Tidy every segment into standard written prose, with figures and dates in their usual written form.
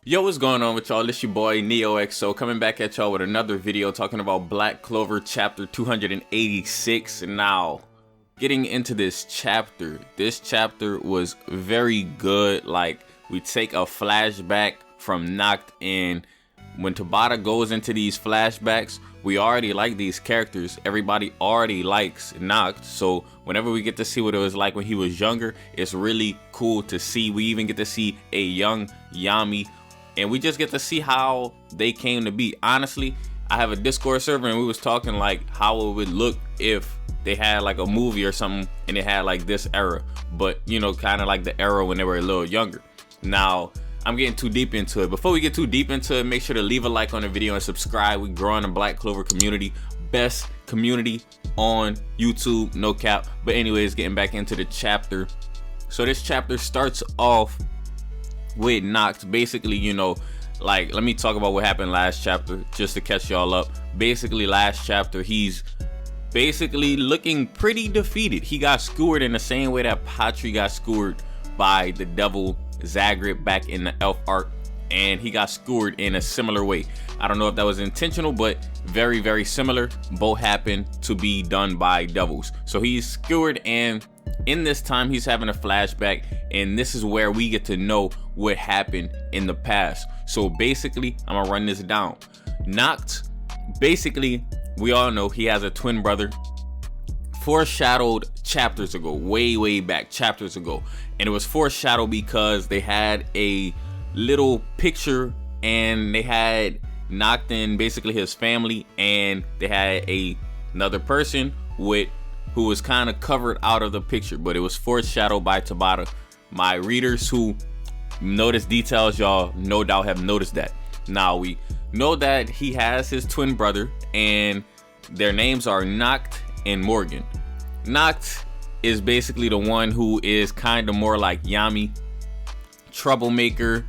Yo, what's going on with y'all? It's your boy NeoXO coming back at y'all with another video talking about Black Clover chapter 286. Now, getting into this chapter was very good. Like, we take a flashback from Nacht, and when Tabata goes into these flashbacks, we already like these characters. Everybody already likes Nacht, so whenever we get to see what it was like when he was younger, it's really cool to see. We even get to see a young Yami, and we just get to see how they came to be. Honestly, I have a Discord server, and we was talking like how it would look if they had like a movie or something and it had like this era, but you know, kind of like the era when they were a little younger. Now, I'm getting too deep into it. Before we get too deep into it, make sure to leave a like on the video and subscribe. We growing the Black Clover community, best community on YouTube, no cap. But anyways, getting back into the chapter. So this chapter starts off with Nacht. Basically, you know, like, let me talk about what happened last chapter just to catch y'all up. Basically, last chapter, he's basically looking pretty defeated. He got skewered in the same way that Patry got skewered by the devil Zagreb back in the elf arc, and he got skewered in a similar way. I don't know if that was intentional, but very, very similar. Both happen to be done by devils. So he's skewered, and in this time he's having a flashback, and this is where we get to know what happened in the past. So basically, I'm gonna run this down. Nacht, basically, we all know he has a twin brother, foreshadowed chapters ago, way back chapters ago. And it was foreshadowed because they had a little picture, and they had Nacht and basically his family, and they had another person who was kind of covered out of the picture, but it was foreshadowed by Tabata. My readers who notice details, y'all no doubt have noticed that. Now, we know that he has his twin brother, and their names are Nacht and Morgan. Nacht is basically the one who is kind of more like Yami, troublemaker,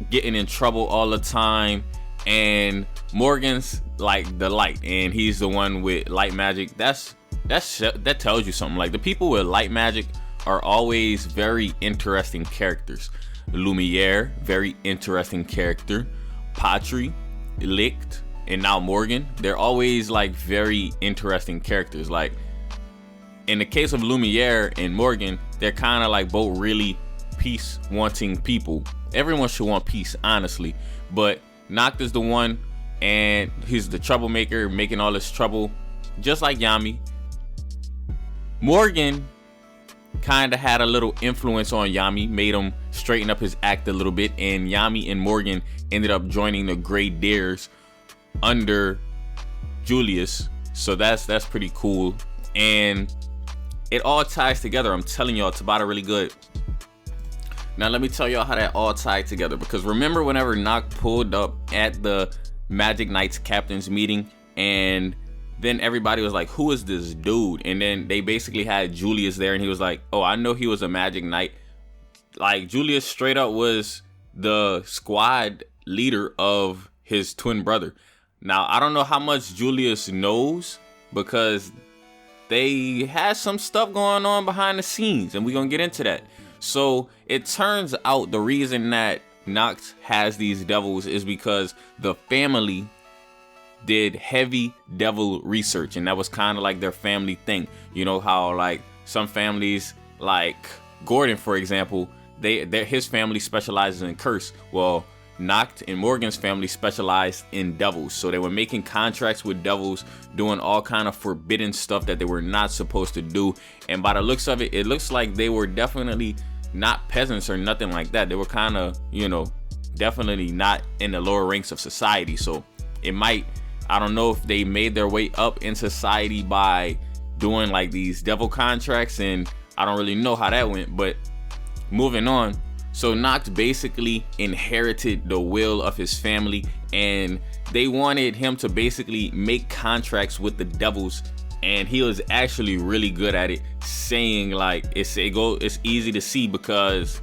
getting in trouble all the time, and Morgan's like the light, and he's the one with light magic. That tells you something. Like, the people with light magic are always very interesting characters. Lumiere, very interesting character. Patry, Licht, and now Morgan, they're always like very interesting characters. Like, in the case of Lumiere and Morgan, they're kind of like both really peace-wanting people. Everyone should want peace, honestly. But Nacht is the one, and he's the troublemaker, making all this trouble, just like Yami. Morgan kind of had a little influence on Yami, made him straighten up his act a little bit, and Yami and Morgan ended up joining the Great Dares under Julius. So that's pretty cool. And it all ties together. I'm telling y'all, Tabata really good. Now let me tell y'all how that all tied together, because remember whenever Nacht pulled up at the Magic Knights captain's meeting, and then everybody was like, who is this dude? And then they basically had Julius there, and he was like, oh, I know he was a Magic Knight. Like, Julius straight up was the squad leader of his twin brother. Now, I don't know how much Julius knows, because they had some stuff going on behind the scenes, and we're gonna get into that. So it turns out the reason that Nacht has these devils is because the family did heavy devil research, and that was kind of like their family thing. You know how like some families, like Gordon for example, his family specializes in curse. Well, Nacht and Morgan's family specialized in devils, so they were making contracts with devils, doing all kind of forbidden stuff that they were not supposed to do. And by the looks of it, it looks like they were definitely not peasants or nothing like that. They were kind of, you know, definitely not in the lower ranks of society. So it might, I don't know if they made their way up in society by doing like these devil contracts, and I don't really know how that went. But moving on. So Nacht basically inherited the will of his family, and they wanted him to basically make contracts with the devils, and he was actually really good at it, saying like it's easy to see because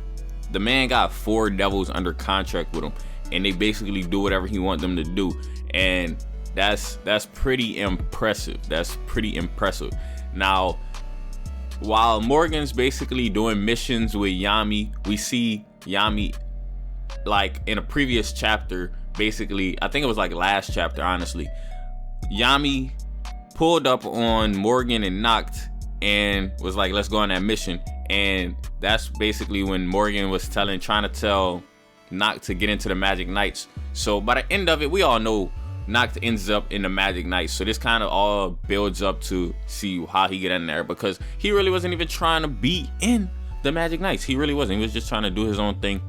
the man got 4 devils under contract with him, and they basically do whatever he wants them to do, and that's pretty impressive. That's pretty impressive. Now, while Morgan's basically doing missions with Yami, we see Yami like in a previous chapter, basically, I think it was like last chapter, honestly, Yami pulled up on Morgan and Nacht and was like, let's go on that mission. And that's basically when Morgan was trying to tell Nacht to get into the Magic Knights. So by the end of it, we all know Nacht ends up in the Magic Knights. So this kind of all builds up to see how he get in there, because he really wasn't even trying to be in the Magic Knights. He really wasn't. He was just trying to do his own thing.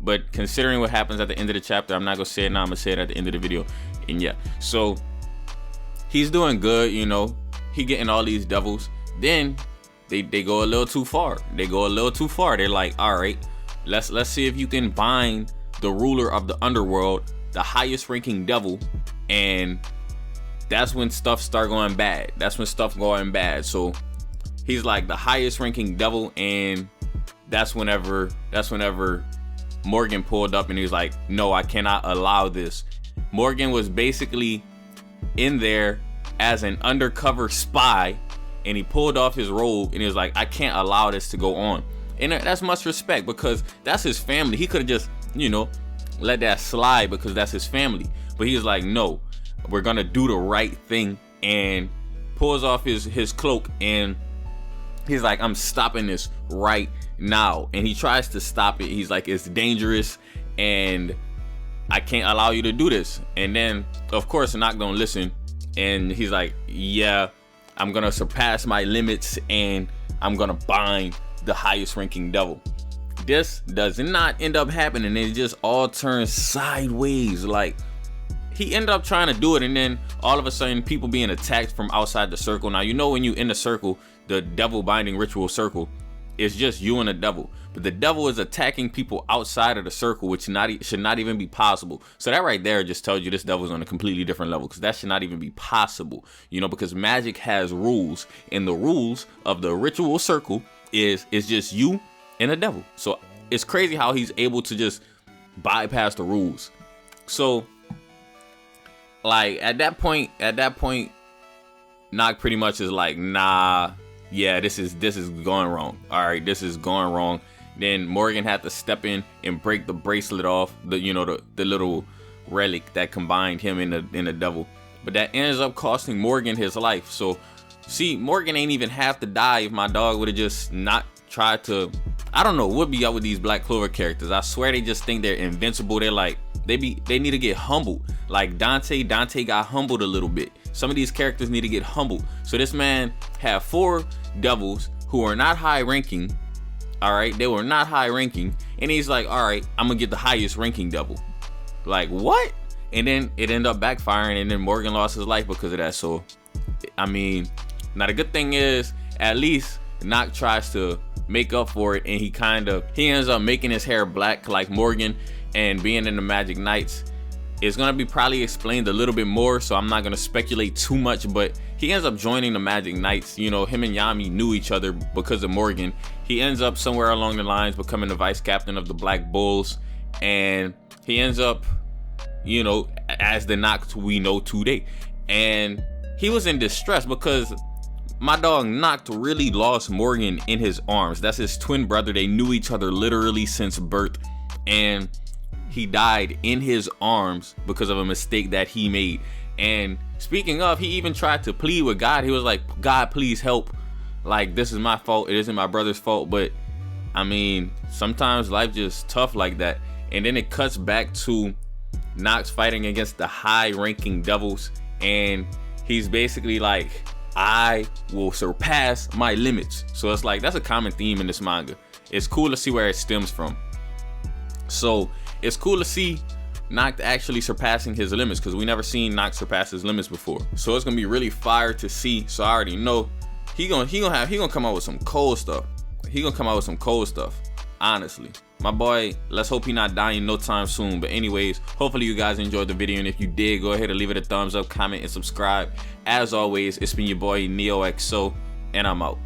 But considering what happens at the end of the chapter, I'm not gonna say it now, I'm gonna say it at the end of the video. And yeah, so he's doing good, you know, he getting all these devils. Then they go a little too far. They're like, all right, let's see if you can bind the ruler of the underworld, the highest ranking devil. And that's when stuff start going bad. So he's like the highest ranking devil, and that's whenever Morgan pulled up and he was like, no, I cannot allow this. Morgan was basically in there as an undercover spy, and he pulled off his robe and he was like, I can't allow this to go on. And that's much respect, because that's his family. He could have just, you know, let that slide because that's his family. But he was like, no, we're gonna do the right thing, and pulls off his cloak, and he's like, I'm stopping this right now. And he tries to stop it. He's like, it's dangerous and I can't allow you to do this. And then of course Nacht don't listen, and he's like, yeah, I'm gonna surpass my limits and I'm gonna bind the highest ranking devil. This does not end up happening. It just all turns sideways. Like, he ended up trying to do it, and then all of a sudden people being attacked from outside the circle. Now, you know, when you in the circle, the devil binding ritual circle, it's just you and the devil, but the devil is attacking people outside of the circle, which should not even be possible. So that right there just tells you this devil's on a completely different level, because that should not even be possible, you know, because magic has rules, and the rules of the ritual circle is just you and the devil. So it's crazy how he's able to just bypass the rules. So like at that point, Nacht pretty much is like, nah, yeah, this is going wrong. All right, this is going wrong. Then Morgan had to step in and break the bracelet off, the little relic that combined him in the devil. But that ends up costing Morgan his life. So see, Morgan ain't even have to die if my dog would have just not tried to. I don't know what be up with these Black Clover characters. I swear they just think they're invincible. They're like, they need to get humbled. Like Dante got humbled a little bit. Some of these characters need to get humbled. So this man had 4 devils who are not high ranking. All right, they were not high ranking, and he's like, all right, I'm gonna get the highest ranking devil. Like, what? And then it ended up backfiring, and then Morgan lost his life because of that. So I mean, now the good thing is, at least Nacht tries to make up for it, and he ends up making his hair black like Morgan, and being in the Magic Knights is gonna be probably explained a little bit more, so I'm not gonna speculate too much. But he ends up joining the Magic Knights. You know, him and Yami knew each other because of Morgan. He ends up somewhere along the lines becoming the vice captain of the Black Bulls, and he ends up, you know, as the Nacht we know today. And he was in distress because my dog Nacht really lost Morgan in his arms. That's his twin brother. They knew each other literally since birth, and he died in his arms because of a mistake that he made. And speaking of, he even tried to plead with God. He was like, God, please help. Like, this is my fault. It isn't my brother's fault. But I mean, sometimes life just tough like that. And then it cuts back to Nacht fighting against the high ranking devils, and he's basically like, I will surpass my limits. So it's like, that's a common theme in this manga. It's cool to see where it stems from. So it's cool to see Nacht actually surpassing his limits, because we never seen Nacht surpass his limits before. So it's gonna be really fire to see. So I already know he gonna come out with some cold stuff. Honestly, my boy, let's hope he not dying no time soon. But anyways, hopefully you guys enjoyed the video, and if you did, go ahead and leave it a thumbs up, comment, and subscribe. As always, it's been your boy NeoXO, and I'm out.